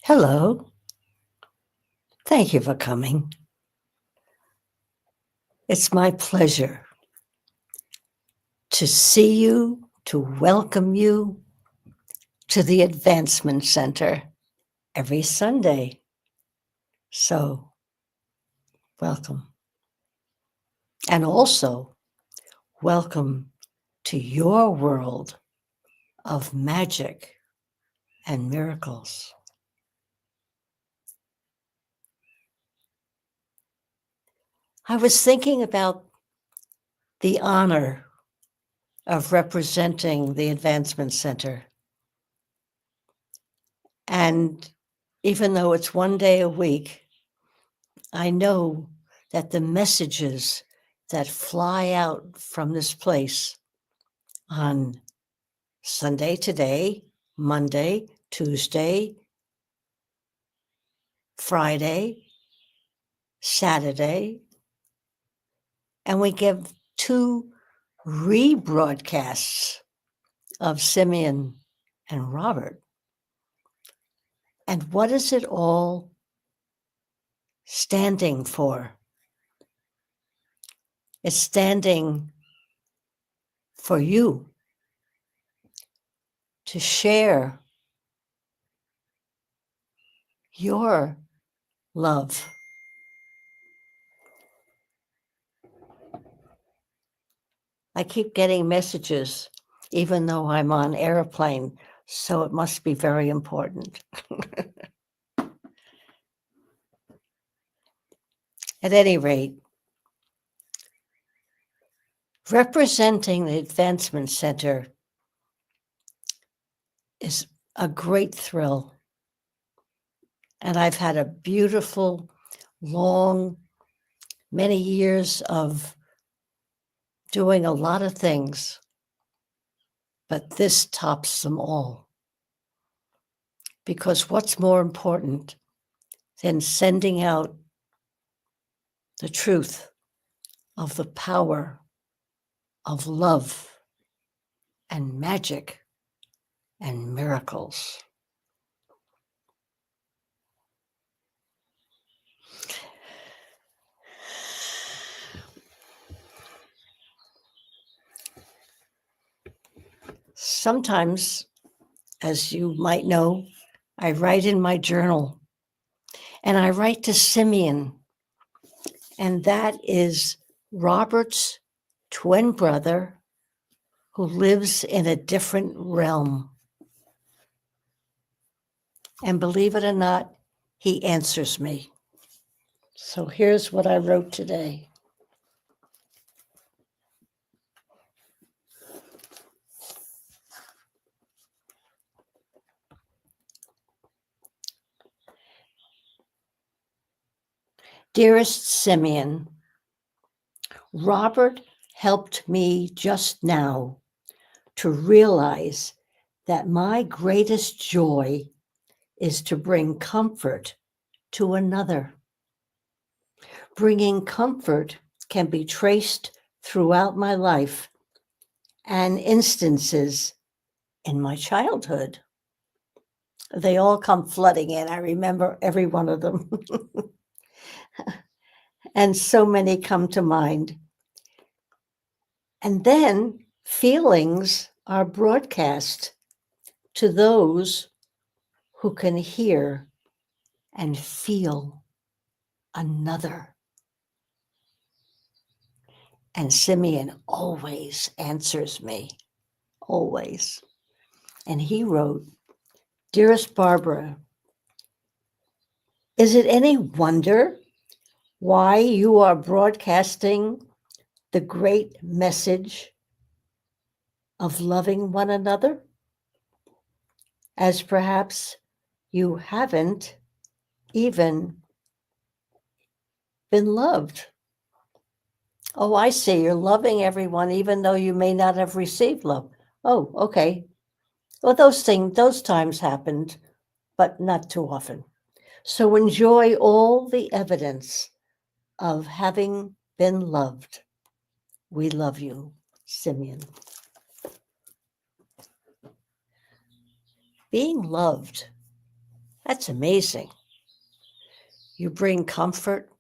Hello. Thank you for coming. It's my pleasure to see you, to welcome you to the Advancement Center every Sunday. So, welcome. And also, welcome to your world of magic and miracles. I was thinking about the honor of representing the Advancement Center. And even though it's one day a week, I know that the messages that fly out from this place on Sunday today, Monday, Tuesday, Friday, Saturday, and we give 2 rebroadcasts of Simeon and Robert. And what is it all standing for? It's standing for you to share your love. I keep getting messages, even though I'm on airplane, so it must be very important. At any rate, representing the Advancement Center is a great thrill. And I've had a beautiful, long, many years of doing a lot of things, but this tops them all. Because what's more important than sending out the truth of the power of love and magic and miracles? Sometimes, as you might know, I write in my journal, and I write to Simeon, and that is Robert's twin brother who lives in a different realm. And believe it or not, he answers me. So here's what I wrote today. Dearest Simeon, Robert helped me just now to realize that my greatest joy is to bring comfort to another. Bringing comfort can be traced throughout my life and instances in my childhood. They all come flooding in. I remember every one of them. And so many come to mind. And then feelings are broadcast to those who can hear and feel another. And Simeon always answers me, always. And he wrote, Dearest Barbara, is it any wonder why you are broadcasting the great message of loving one another? As perhaps you haven't even been loved. Oh, I see. You're loving everyone, even though you may not have received love. Oh, okay. Well, those times happened, but not too often. So enjoy all the evidence of having been loved. We love you, Simeon. Being loved, That's amazing. You bring comfort,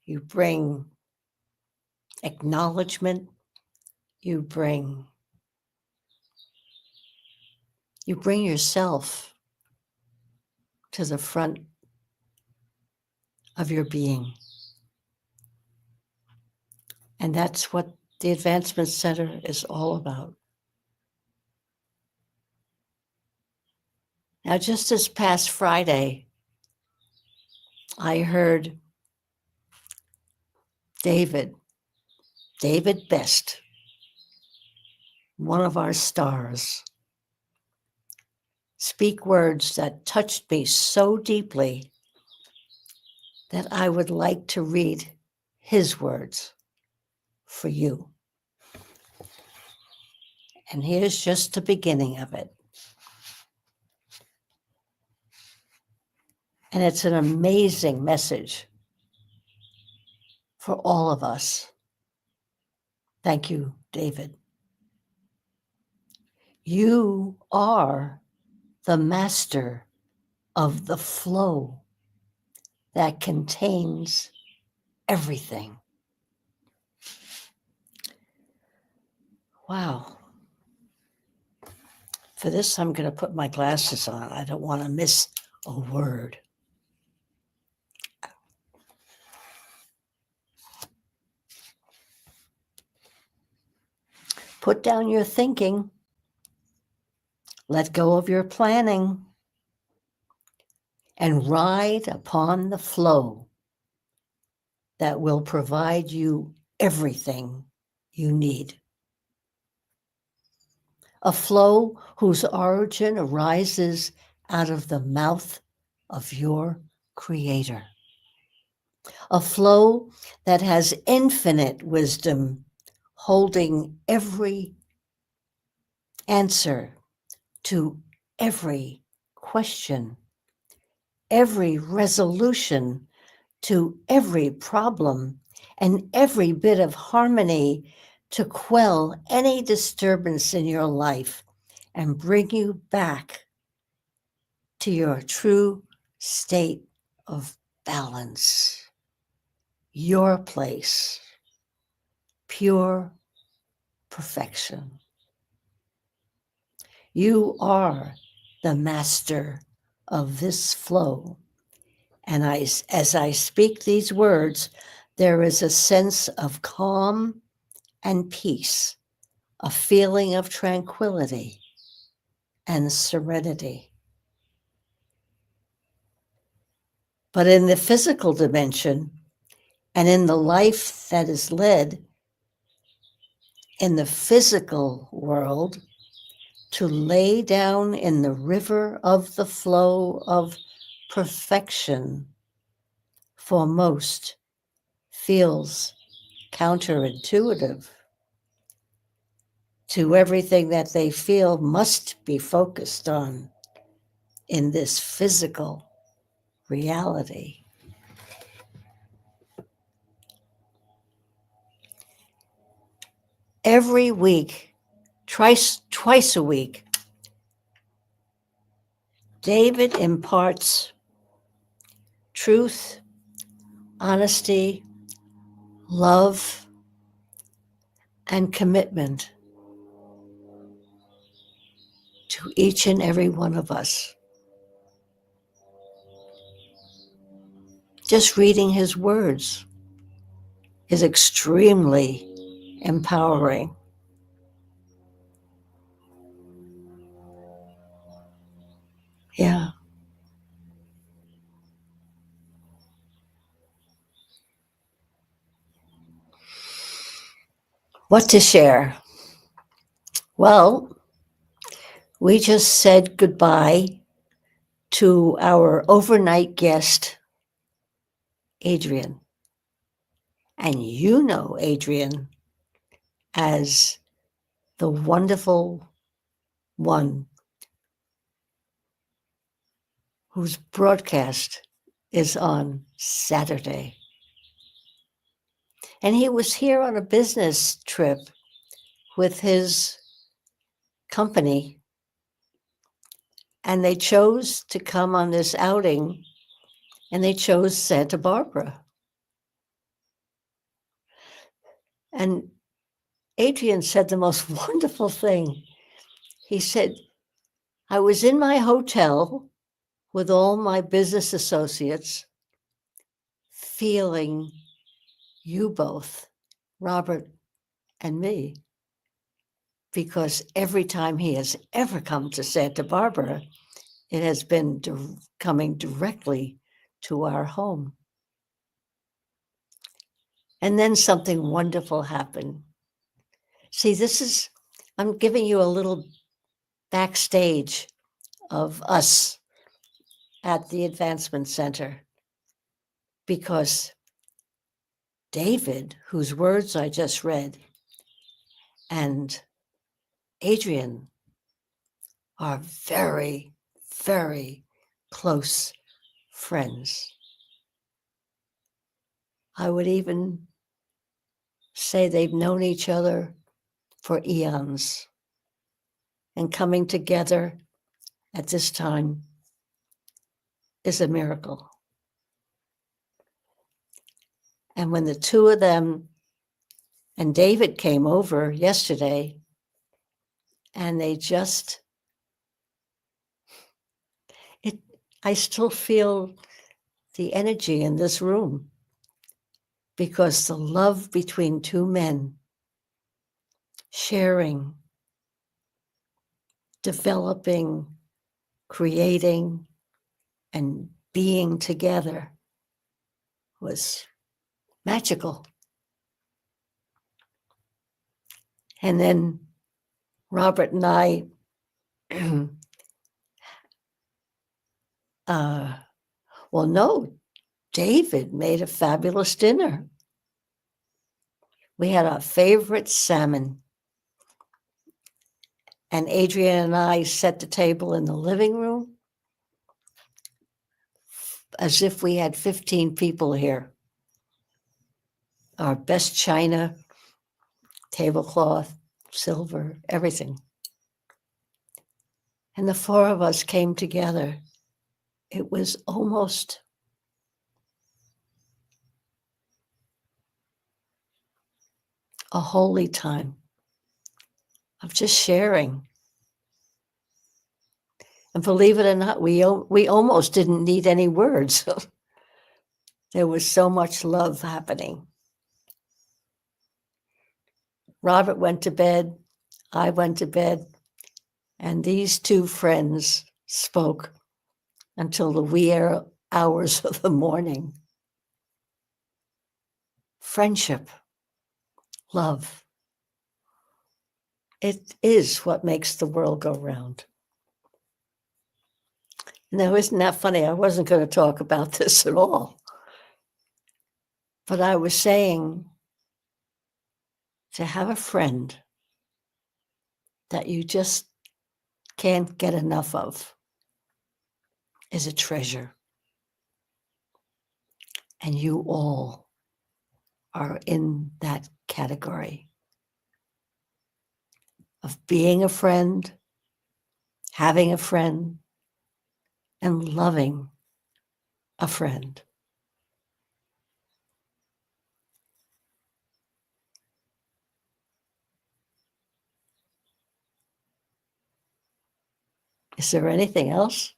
you bring acknowledgement, you bring yourself to the front of your being. And that's what the Advancement Center is all about. Now, just this past Friday, I heard David Best, one of our stars, speak words that touched me so deeply that I would like to read his words for you. And here's just the beginning of it. And it's an amazing message for all of us. Thank you, David. You are the master of the flow that contains everything. Wow. For this, I'm going to put my glasses on. I don't want to miss a word. Put down your thinking. Let go of your planning and ride upon the flow that will provide you everything you need. A flow whose origin arises out of the mouth of your Creator. A flow that has infinite wisdom, holding every answer to every question, every resolution to every problem, and every bit of harmony to quell any disturbance in your life and bring you back to your true state of balance, your place, pure perfection. You are the master of this flow. And as I speak these words, there is a sense of calm and peace, a feeling of tranquility and serenity. But in the physical dimension and in the life that is led in the physical world, to lay down in the river of the flow of perfection for most feels counterintuitive to everything that they feel must be focused on in this physical reality. Every week, twice a week, David imparts truth, honesty, love, and commitment to each and every one of us. Just reading his words is extremely empowering. Yeah. What to share? Well, we just said goodbye to our overnight guest, Adrian. And you know Adrian as the wonderful one whose broadcast is on Saturday. And he was here on a business trip with his company. And they chose to come on this outing, and they chose Santa Barbara. And Adrian said the most wonderful thing. He said, I was in my hotel with all my business associates, feeling you both, Robert and me, because every time he has ever come to Santa Barbara, it has been coming directly to our home. And then something wonderful happened. See, I'm giving you a little backstage of us at the Advancement Center, because David, whose words I just read, and Adrian are very, very close friends. I would even say they've known each other for eons, and coming together at this time is a miracle. And when the two of them and David came over yesterday, and they just, I still feel the energy in this room, because the love between two men sharing, developing, creating, and being together was magical. And then Robert and I, well, no, David made a fabulous dinner. We had our favorite salmon. And Adrian and I set the table in the living room as if we had 15 people here. Our best china, tablecloth, silver, everything. And the four of us came together. It was almost a holy time of just sharing. And believe it or not, we almost didn't need any words. There was so much love happening. Robert went to bed, I went to bed, and these two friends spoke until the wee hours of the morning. Friendship, love. It is what makes the world go round. Now, isn't that funny? I wasn't going to talk about this at all. But I was saying, to have a friend that you just can't get enough of is a treasure. And you all are in that category of being a friend, having a friend, and loving a friend. Is there anything else?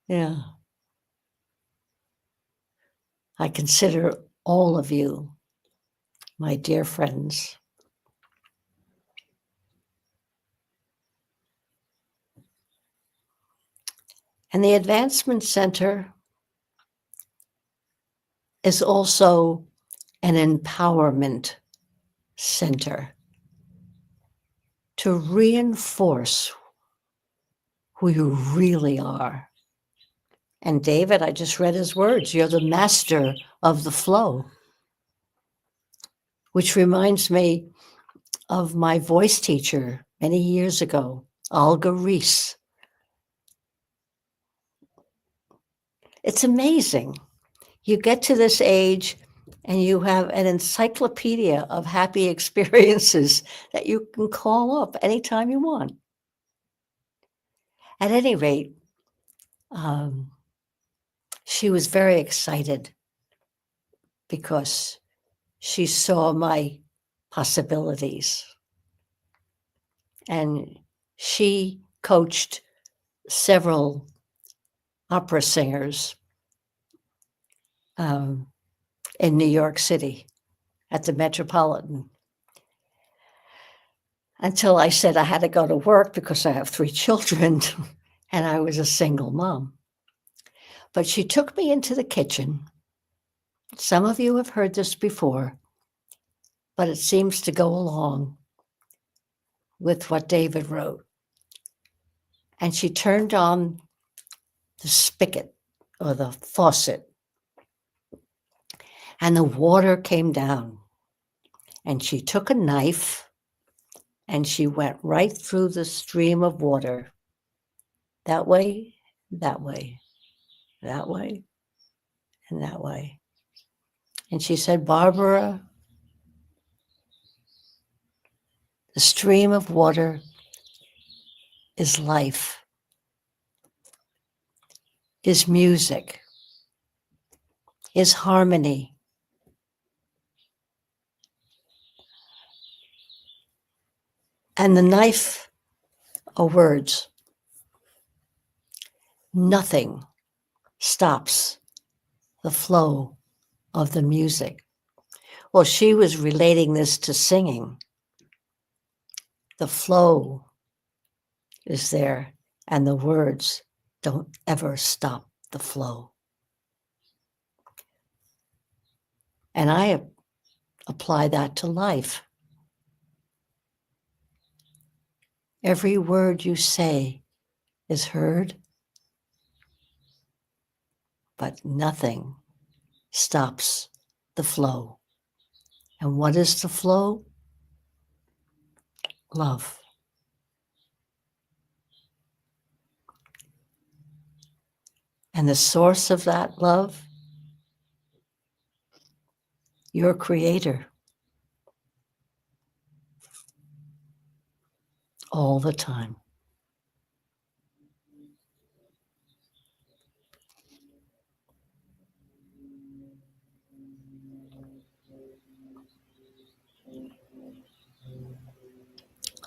Yeah. I consider all of you my dear friends. And the Advancement Center is also an empowerment center to reinforce who you really are. And David, I just read his words. You're the master of the flow, which reminds me of my voice teacher many years ago, Olga Reese. It's amazing. You get to this age and you have an encyclopedia of happy experiences that you can call up anytime you want. At any rate, she was very excited because she saw my possibilities. And she coached several opera singers in New York City at the Metropolitan. Until I said I had to go to work because I have 3 children and I was a single mom. But she took me into the kitchen. Some of you have heard this before, but it seems to go along with what David wrote. And she turned on the spigot or the faucet, and the water came down. And she took a knife and she went right through the stream of water. That way, that way, that way, and that way. And she said, Barbara, the stream of water is life, is music, is harmony. And the knife are words. Nothing stops the flow of the music. Well, she was relating this to singing. The flow is there, and the words don't ever stop the flow. And I apply that to life. Every word you say is heard, but nothing stops the flow. And what is the flow? Love. And the source of that love, your Creator. All the time.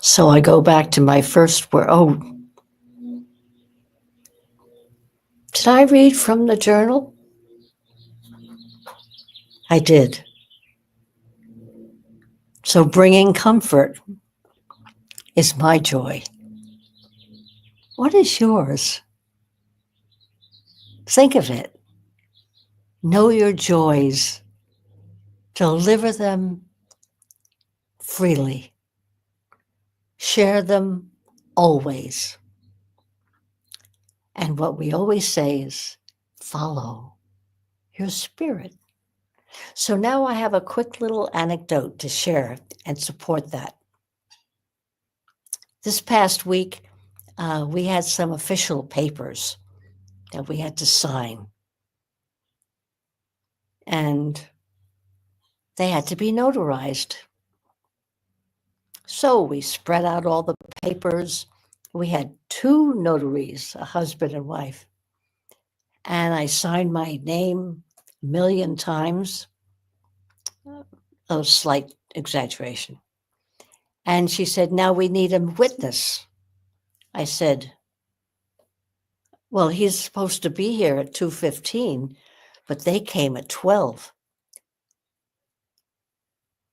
So I go back to my first word. Oh, did I read from the journal? I did. So bringing comfort is my joy. What is yours? Think of it. Know your joys. Deliver them freely. Share them always. And what we always say is follow your spirit. So now I have a quick little anecdote to share and support that. This past week, we had some official papers that we had to sign. And they had to be notarized. So we spread out all the papers. We had 2 notaries, a husband and wife. And I signed my name 1,000,000 times, a slight exaggeration. And she said, now we need a witness. I said, well, he's supposed to be here at 2:15, but they came at 12.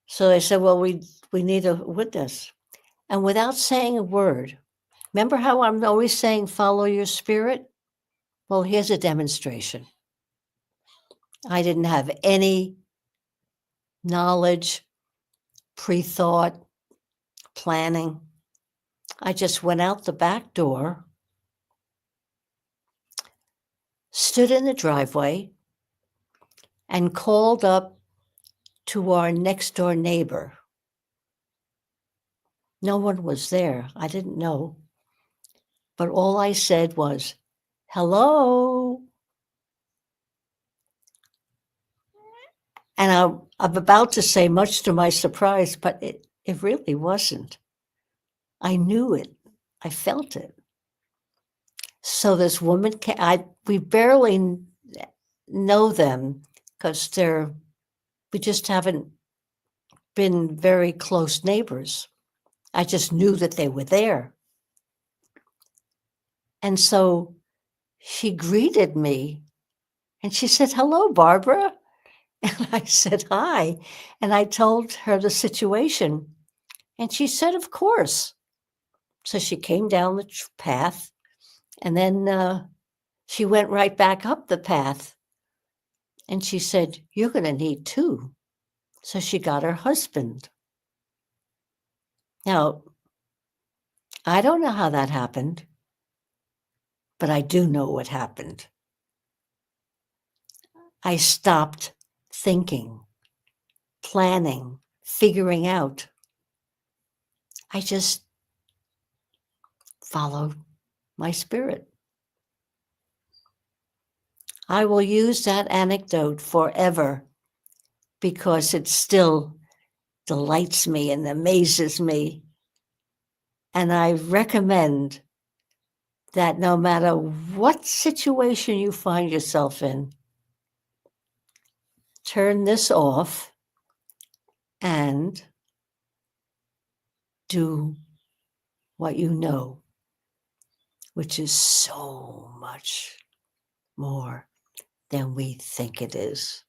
So they said, well, we need a witness. And without saying a word, remember how I'm always saying, follow your spirit? Well, here's a demonstration. I didn't have any knowledge, pre-thought, planning. I just went out the back door, stood in the driveway, and called up to our next door neighbor. No one was there. I didn't know. But all I said was, hello. And I'm about to say, much to my surprise, but it really wasn't. I knew it. I felt it. So this woman, we barely know them because we just haven't been very close neighbors. I just knew that they were there. And so she greeted me and she said, "Hello, Barbara." And I said, "Hi." And I told her the situation. And she said, "Of course." So she came down the path and then she went right back up the path. And she said, "You're going to need two." So she got her husband. Now, I don't know how that happened, but I do know what happened. I stopped thinking, planning, figuring out. I just followed my spirit. I will use that anecdote forever because it still delights me and amazes me. And I recommend that no matter what situation you find yourself in, turn this off and do what you know, which is so much more than we think it is.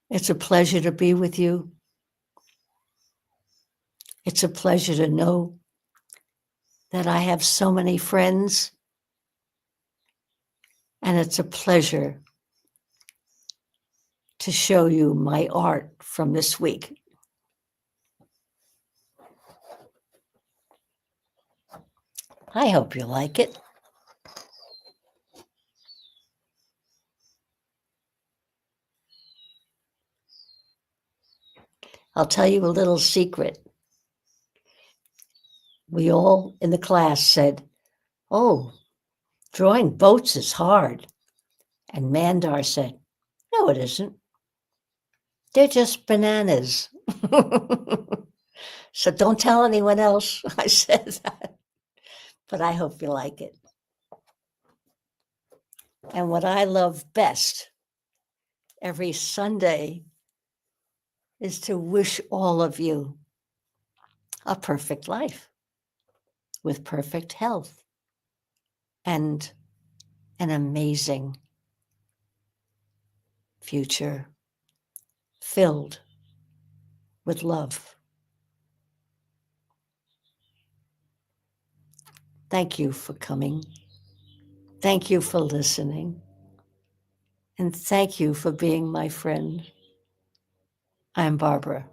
It's a pleasure to be with you. It's a pleasure to know that I have so many friends, and it's a pleasure to show you my art from this week. I hope you like it. I'll tell you a little secret. We all in the class said, "Oh, drawing boats is hard." And Mandar said, "No, it isn't. They're just bananas." So don't tell anyone else I said that, but I hope you like it. And what I love best every Sunday is to wish all of you a perfect life with perfect health and an amazing future filled with love. Thank you for coming. Thank you for listening. And thank you for being my friend. I'm Barbara.